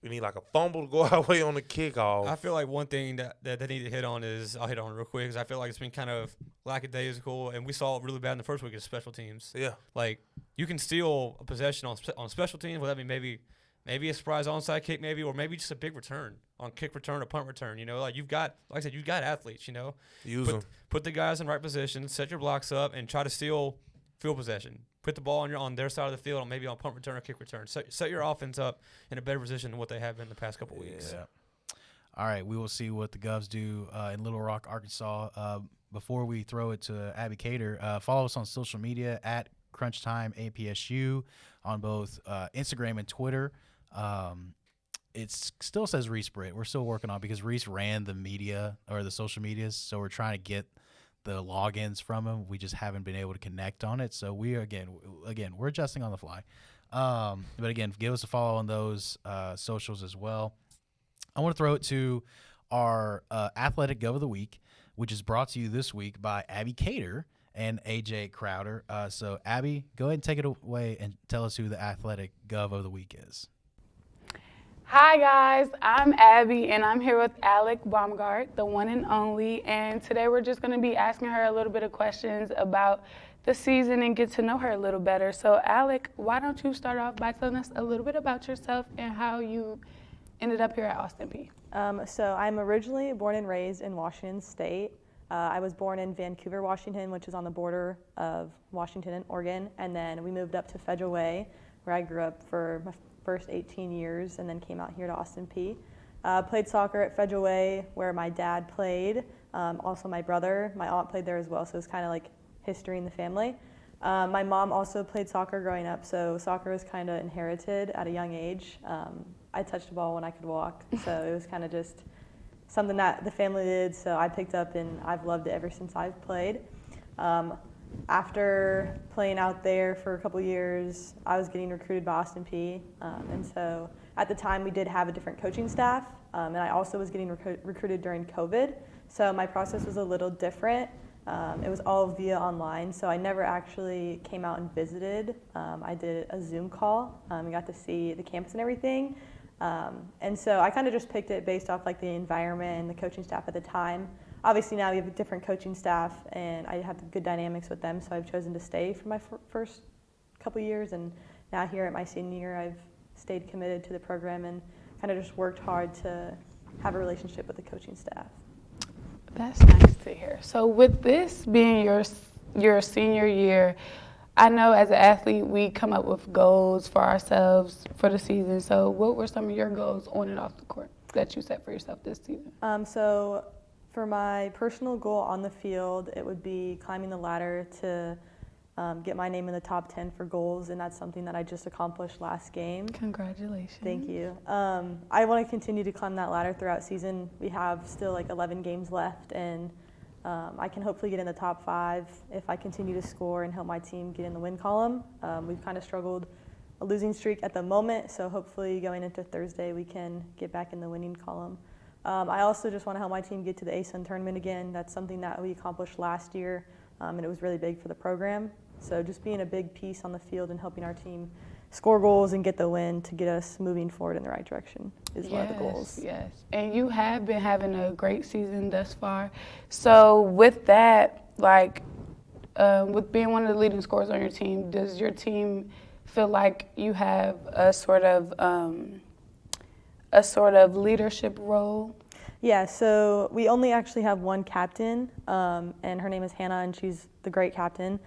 a fumble to go our way on the kickoff. I feel like one thing that they need to hit on is, I'll hit on it real quick, because I feel like it's been kind of lackadaisical, and we saw it really bad in the first week of special teams. Yeah. Like, you can steal a possession on special teams, whether that be maybe a surprise onside kick, or maybe just a big return on kick return or punt return. Like you've got athletes. Use them. Put the guys in right position, set your blocks up, and try to steal field possession. Put the ball on their side of the field, or maybe on punt return or kick return. Set your offense up in a better position than what they have been the past couple weeks. Yeah. All right, we will see what the Govs do in Little Rock, Arkansas. Before we throw it to Abby Cater, follow us on social media at Crunchtime APSU on both Instagram and Twitter. It still says Reese Britt. We're still working on it because Reese ran the media or the social medias, so we're trying to get the logins from him. We just haven't been able to connect on it, so we're adjusting on the fly. But again, give us a follow on those socials as well. I want to throw it to our Athletic Gov of the Week, which is brought to you this week by Abby Cater and AJ Crowder. So Abby, go ahead and take it away and tell us who the Athletic Gov of the Week is. Hi guys, I'm Abby and I'm here with Alec Baumgart, the one and only, and today we're just going to be asking her a little bit of questions about the season and get to know her a little better. So Alec, why don't you start off by telling us a little bit about yourself and how you ended up here at Austin Peay? So I'm originally born and raised in Washington State. I was born in Vancouver, Washington, which is on the border of Washington and Oregon, and then we moved up to Federal Way, where I grew up for my first 18 years, and then came out here to Austin Peay. Played soccer at Federal Way, where my dad played. Also my brother, my aunt played there as well, so it's kind of like history in the family. My mom also played soccer growing up, so soccer was kind of inherited at a young age. I touched a ball when I could walk, so it was kind of just something that the family did, so I picked up and I've loved it ever since I've played. After playing out there for a couple years, I was getting recruited by Austin Peay, and so at the time we did have a different coaching staff, and I also was getting recruited during COVID, so my process was a little different. It was all via online, so I never actually came out and visited. I did a Zoom call and got to see the campus and everything, and so I kind of just picked it based off like the environment and the coaching staff at the time. Obviously now we have a different coaching staff and I have good dynamics with them, so I've chosen to stay for my first couple years, and now here at my senior year I've stayed committed to the program and kind of just worked hard to have a relationship with the coaching staff. That's nice to hear. So with this being your senior year, I know as an athlete we come up with goals for ourselves for the season. So what were some of your goals on and off the court that you set for yourself this season? So for my personal goal on the field, it would be climbing the ladder to get my name in the top 10 for goals, and that's something that I just accomplished last game. Congratulations. Thank you. I want to continue to climb that ladder throughout season. We have still like 11 games left, and I can hopefully get in the top 5 if I continue to score and help my team get in the win column. We've kind of struggled a losing streak at the moment, so hopefully going into Thursday we can get back in the winning column. I also just want to help my team get to the ASUN tournament again. That's something that we accomplished last year, and it was really big for the program. So just being a big piece on the field and helping our team score goals and get the win to get us moving forward in the right direction is one of the goals. Yes, and you have been having a great season thus far. So with that, like with being one of the leading scorers on your team, does your team feel like you have a sort of leadership role? Yeah, so we only actually have one captain, and her name is Hannah, and she's the great captain.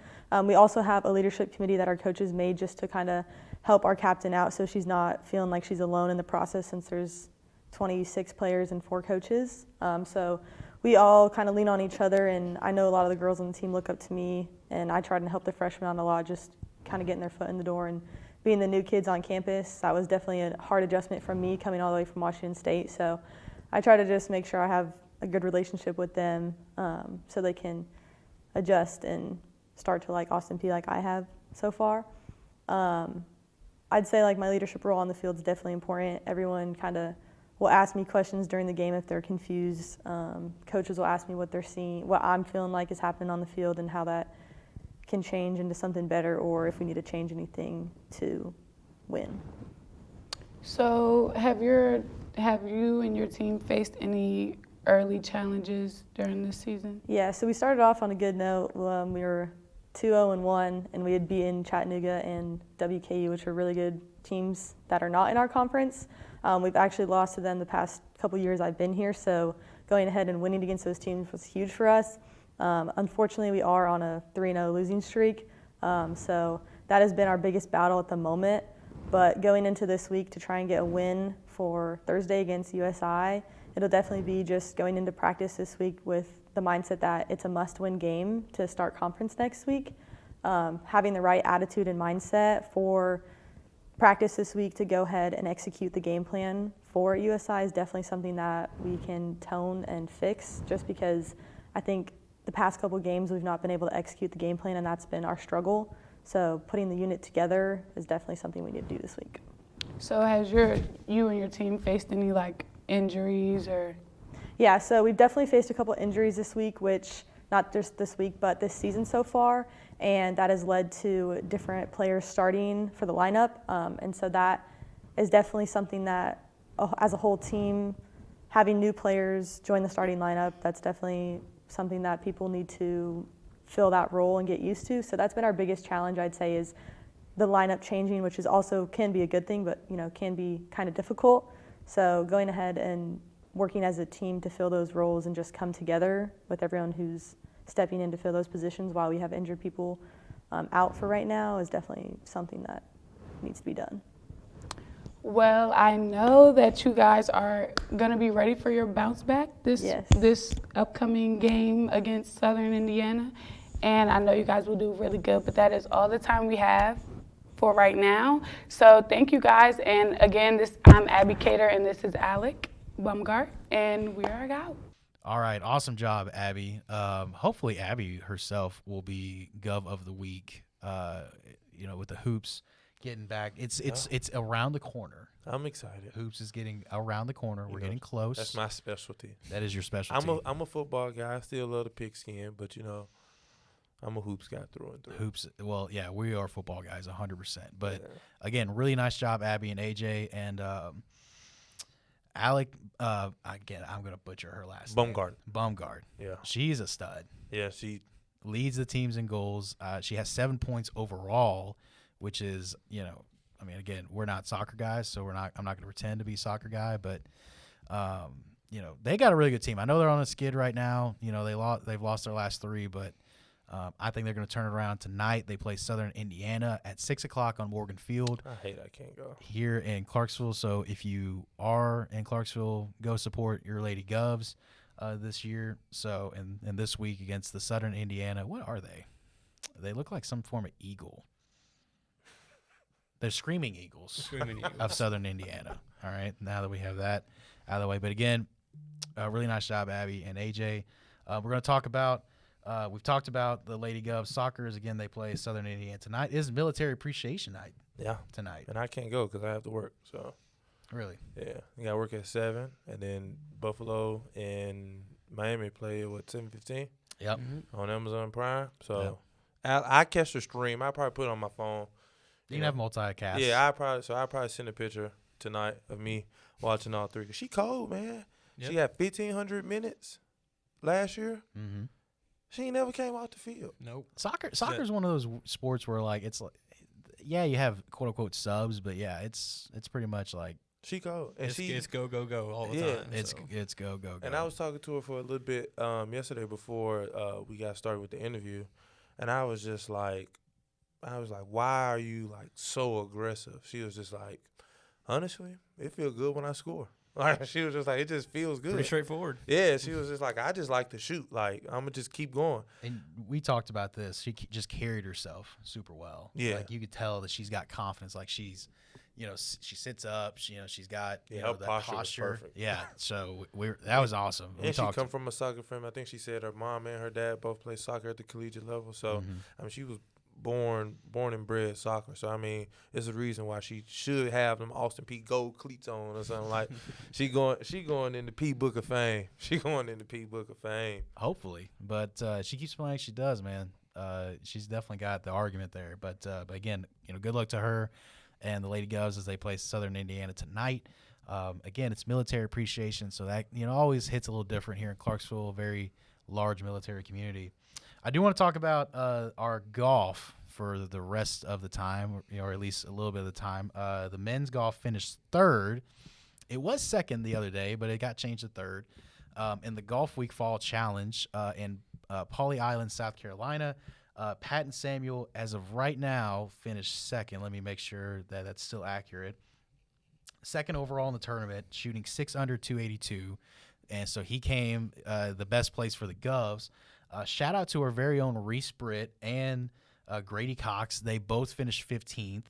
We also have a leadership committee that our coaches made just to kind of help our captain out so she's not feeling like she's alone in the process, since there's 26 players and 4 coaches. So we all kind of lean on each other, and I know a lot of the girls on the team look up to me, and I try to help the freshmen out a lot, just kind of getting their foot in the door. And being the new kids on campus, that was definitely a hard adjustment from me coming all the way from Washington State. So I try to just make sure I have a good relationship with them so they can adjust and start to like Austin Peay like I have so far. I'd say like my leadership role on the field is definitely important. Everyone kind of will ask me questions during the game if they're confused. Coaches will ask me what they're seeing, what I'm feeling like is happening on the field, and how that can change into something better, or if we need to change anything to win. So have you and your team faced any early challenges during this season? Yeah, so we started off on a good note. We were 2-0-1, and we had beaten Chattanooga and WKU, which are really good teams that are not in our conference. We've actually lost to them the past couple years I've been here, so going ahead and winning against those teams was huge for us. Unfortunately, we are on a 3-0 losing streak, so that has been our biggest battle at the moment. But going into this week to try and get a win for Thursday against USI, it'll definitely be just going into practice this week with the mindset that it's a must-win game to start conference next week. Having the right attitude and mindset for practice this week to go ahead and execute the game plan for USI is definitely something that we can tone and fix, just because I think the past couple games we've not been able to execute the game plan, and that's been our struggle. So putting the unit together is definitely something we need to do this week. So has you and your team faced any like injuries or? Yeah, so we've definitely faced a couple injuries this week, which not just this week, but this season so far, and that has led to different players starting for the lineup. And so that is definitely something that, as a whole team, having new players join the starting lineup, that's definitely something that people need to fill that role and get used to. So that's been our biggest challenge, I'd say, is the lineup changing, which is also can be a good thing, but can be kind of difficult. So going ahead and working as a team to fill those roles and just come together with everyone who's stepping in to fill those positions while we have injured people out for right now is definitely something that needs to be done. Well, I know that you guys are going to be ready for your bounce back this upcoming game against Southern Indiana, and I know you guys will do really good, but that is all the time we have for right now. So thank you guys, and again, I'm Abby Cater, and this is Alec Baumgart, and we are out. All right, awesome job, Abby. Hopefully Abby herself will be Gov of the Week, with the hoops getting back. It's around the corner. I'm excited. Hoops is getting around the corner. We're getting close. That's my specialty. That is your specialty. I'm a football guy. I still love the pigskin, but I'm a hoops guy through and through. Hoops. Well, yeah, we are football guys, 100%. But again, really nice job, Abby and AJ, and Alec. Again, I'm gonna butcher her last name. Baumgart. Yeah. She's a stud. Yeah, she leads the teams in goals. She has 7 points overall, which is, again, we're not soccer guys, so I'm not going to pretend to be a soccer guy, but they got a really good team. I know they're on a skid right now. They've lost their last 3, but I think they're going to turn it around tonight. They play Southern Indiana at 6:00 on Morgan Field. I hate I can't go. Here in Clarksville. So if you are in Clarksville, go support your Lady Govs this year. So and this week against the Southern Indiana. What are they? They look like some form of eagle. They're Screaming Eagles of Southern Indiana. All right, now that we have that out of the way. But again, really nice job, Abby and AJ. We're going to talk about, we've talked about the Lady Gov Soccers. Again, they play Southern Indiana tonight. It is Military Appreciation Night tonight. And I can't go because I have to work. So Really? Yeah. I got to work at 7, and then Buffalo and Miami play at, 7:15? Yep. On Amazon Prime. So I catch the stream. I probably put it on my phone. You can have multicast. Yeah, I probably send a picture tonight of me watching all 3. 'Cause she cold, man. Yep. She had 1,500 minutes last year. Mm-hmm. She ain't never came off the field. Nope. Soccer is one of those sports where you have quote unquote subs, but it's pretty much like She cold. And It's go all the time. It's go. And I was talking to her for a little bit yesterday before we got started with the interview, and I was like, why are you so aggressive? She was just like, honestly, it feels good when I score. Like, she was just like, it just feels good. Pretty straightforward. Yeah, she was just like, I just like to shoot. Like, I'm gonna just keep going. And we talked about this. She just carried herself super well. Yeah. Like, you could tell that she's got confidence. Like, she's she sits up. She's got Yeah, you know, her that posture was posture. perfect. Yeah, so that was awesome. We And she talked come from a soccer family. I think she said her mom and her dad both play soccer at the collegiate level. So Mhm. I mean, she was born and bred soccer. So I mean, it's a reason why she should have them Austin Peay gold cleats on or something like. She going in the P Book of Fame. She going in the P Book of Fame. hopefully, but she keeps playing like she does, man. She's definitely got the argument there. But again, good luck to her and the Lady Govs as they play Southern Indiana tonight. Again, it's military appreciation, so that always hits a little different here in Clarksville, a very large military community. I do want to talk about our golf for the rest of the time, or at least a little bit of the time. The men's golf finished third. It was second the other day, but it got changed to third. In the Golf Week Fall Challenge in Pawleys Island, South Carolina, Patton Samuel, as of right now, finished second. Let me make sure that that's still accurate. Second overall in the tournament, shooting 6 under 282. And so he came the best place for the Govs. Shout out to our very own Reese Britt and Grady Cox. They both finished 15th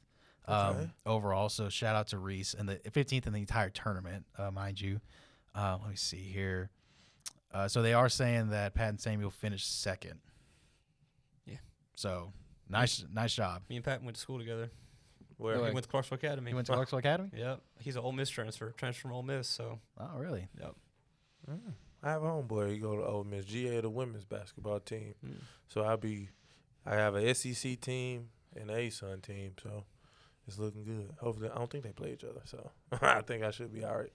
overall. So shout out to Reese and the 15th in the entire tournament, mind you. Let me see here. So they are saying that Patton Samuel finished second. Yeah. So nice job. Me and Pat went to school together. Where He went to Clarksville Academy. You went to Clarksville Academy? Yep. He's an Ole Miss transfer from Ole Miss. So. Oh, really? Yep. I have a homeboy. He go to Ole Miss, GA, the women's basketball team. Mm. So I have a SEC team and a ASUN team. So it's looking good. Hopefully, I don't think they play each other. So I think I should be all right.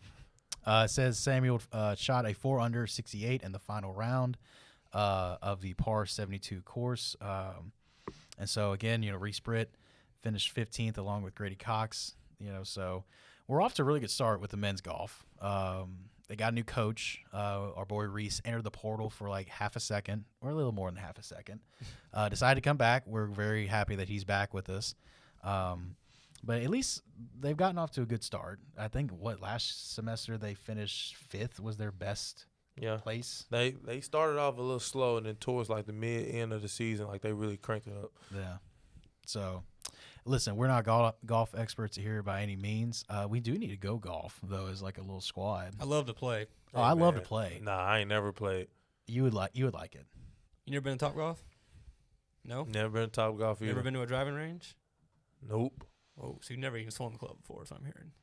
It says Samuel shot a 4 under 68 in the final round of the par 72 course. And so, again, Reese Britt finished 15th along with Grady Cox. So we're off to a really good start with the men's golf. They got a new coach. Our boy Reese entered the portal for like half a second, or a little more than half a second. Decided to come back. We're very happy that he's back with us. But at least they've gotten off to a good start. I think last semester they finished 5th was their best place. They started off a little slow, and then towards like the end of the season, like they really cranked it up. Yeah. So, listen, we're not golf experts here by any means. We do need to go golf though, as like a little squad. I love to play. Oh, I love to play. Nah, I ain't never played. You would like it. You never been to Topgolf? No. Never been to Topgolf either. Never been to a driving range? Nope. Oh, so you've never even swung the club before, so I'm hearing.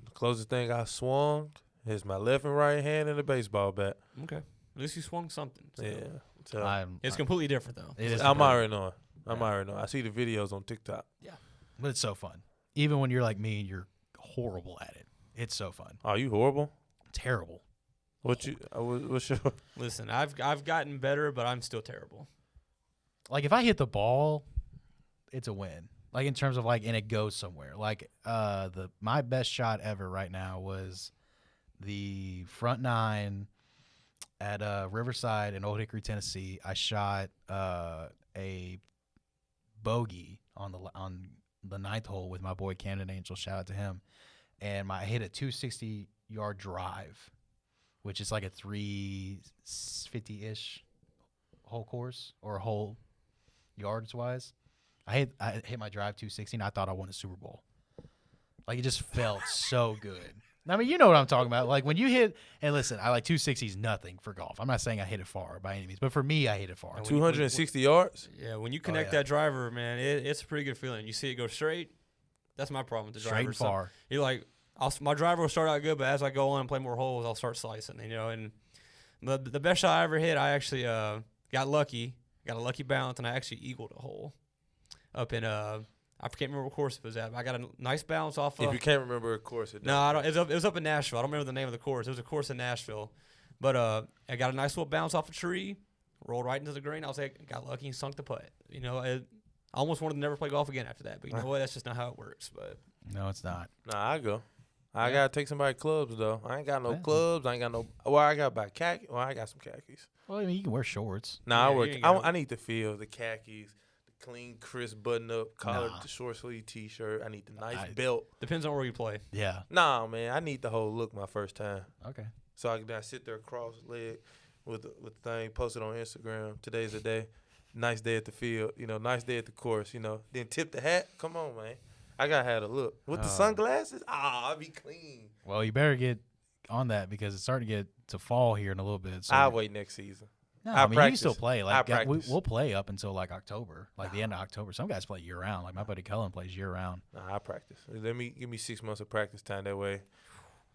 The closest thing I swung is my left and right hand and a baseball bat. Okay. At least you swung something. So. Yeah. So It's completely different, though. It is. I'm already knowing. I'm already knowing. I see the videos on TikTok. Yeah. But it's so fun. Even when you're like me and you're horrible at it, it's so fun. Oh, you horrible? Terrible. What's your? Listen, I've gotten better, but I'm still terrible. Like if I hit the ball, it's a win. Like in terms of and it goes somewhere. Like my best shot ever right now was the front 9 at Riverside in Old Hickory, Tennessee. I shot a bogey on the 9th hole with my boy Camden Angel. Shout out to him. And I hit a 260-yard drive, which is like a 350-ish hole course or hole yards wise. I hit my drive 260, and I thought I won a Super Bowl. Like, it just felt so good. I mean, you know what I'm talking about. Like, when you hit – and listen, 260 is nothing for golf. I'm not saying I hit it far by any means. But for me, I hit it far. 260 yards? Yeah, when you connect that driver, man, it's a pretty good feeling. You see it go straight. That's my problem with the driver. Straight and far. So you're like, my driver will start out good, but as I go on and play more holes, I'll start slicing. And the best shot I ever hit, I actually got lucky. Got a lucky bounce, and I actually eagled a hole up in I can't remember what course it was at. But I got a nice bounce off of. If you can't remember a course, no, I don't. It was up in Nashville. I don't remember the name of the course. It was a course in Nashville, but I got a nice little bounce off a tree, rolled right into the green. I was like, got lucky and sunk the putt. I almost wanted to never play golf again after that. But you know what? That's just not how it works. But no, it's not. Nah, I go. I gotta take somebody clubs though. I ain't got no clubs. I ain't got no. Well, I got about khaki. Well, I got some khakis. Well, I mean, you can wear shorts. Nah, Yeah, I need the feel, the khakis, the clean, crisp button-up collar, the short sleeve T-shirt. I need the nice belt. Depends on where you play. Yeah. Nah, man, I need the whole look my first time. Okay. So I sit there cross-legged with the thing, posted on Instagram. Today's the day. Nice day at the field. Nice day at the course. Then tip the hat. Come on, man. I gotta have a look with the sunglasses. I'll be clean. Well, you better get on that because it's starting to get to fall here in a little bit. So I'll wait next season. no, I I mean you can practice. still play. I Like practice. we'll play up until like October, like the end of October. Some guys play year round. Like my buddy Cullen plays year round. Nah, I practice. Give me 6 months of practice time. That way,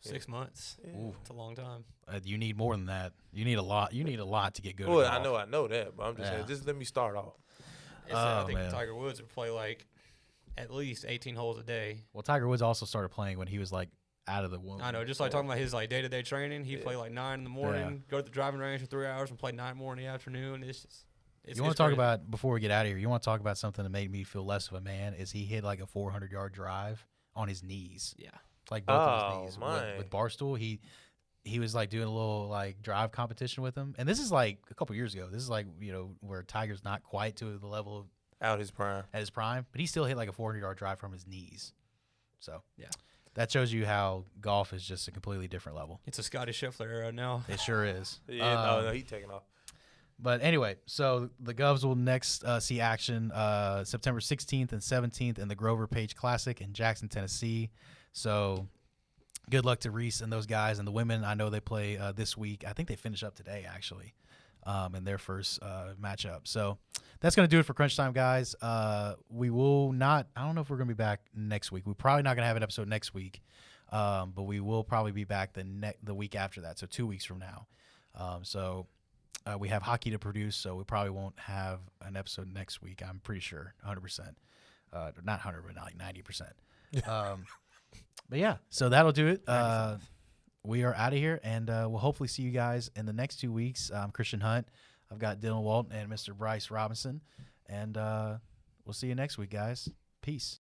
6 months. Ooh. It's a long time. You need more than that. You need a lot. You need a lot to get good. well, at I golf. know that, but I'm just Yeah. saying, just let me start off. I Oh, think man. Tiger Woods would play like at least 18 holes a day. Well, Tiger Woods also started playing when he was like out of the womb. I know, just like talking about his like day-to-day training. He play like 9 in the morning, go to the driving range for 3 hours, and play 9 more in the afternoon. It's just. You want to talk about, before we get out of here, you want to talk about something that made me feel less of a man is he hit like a 400-yard drive on his knees. Yeah. Like both of Oh, his knees. my. With Barstool, he was like doing a little like drive competition with him. And this is like a couple years ago. This is like, where Tiger's not quite to the level of Out his prime. at his prime, but he still hit like a 400-yard drive from his knees. So, Yeah. That shows you how golf is just a completely different level. It's a Scotty Scheffler era now. It sure is. Yeah, no, he taking off. But anyway, so the Govs will next see action September 16th and 17th in the Grover Page Classic in Jackson, Tennessee. So good luck to Reese and those guys. And the women, I know they play this week. I think they finish up today, actually, in their first matchup. So that's going to do it for Crunch Time, guys. We will not – I don't know if we're going to be back next week. We're probably not going to have an episode next week, but we will probably be back the week after that, so 2 weeks from now. We have hockey to produce, so we probably won't have an episode next week. I'm pretty sure, 100%. Not 100, but like 90%. But yeah, so that'll do it. We are out of here, and we'll hopefully see you guys in the next 2 weeks. I'm Christian Hunt. I've got Dylan Walton and Mr. Bryce Robinson, and we'll see you next week, guys. Peace.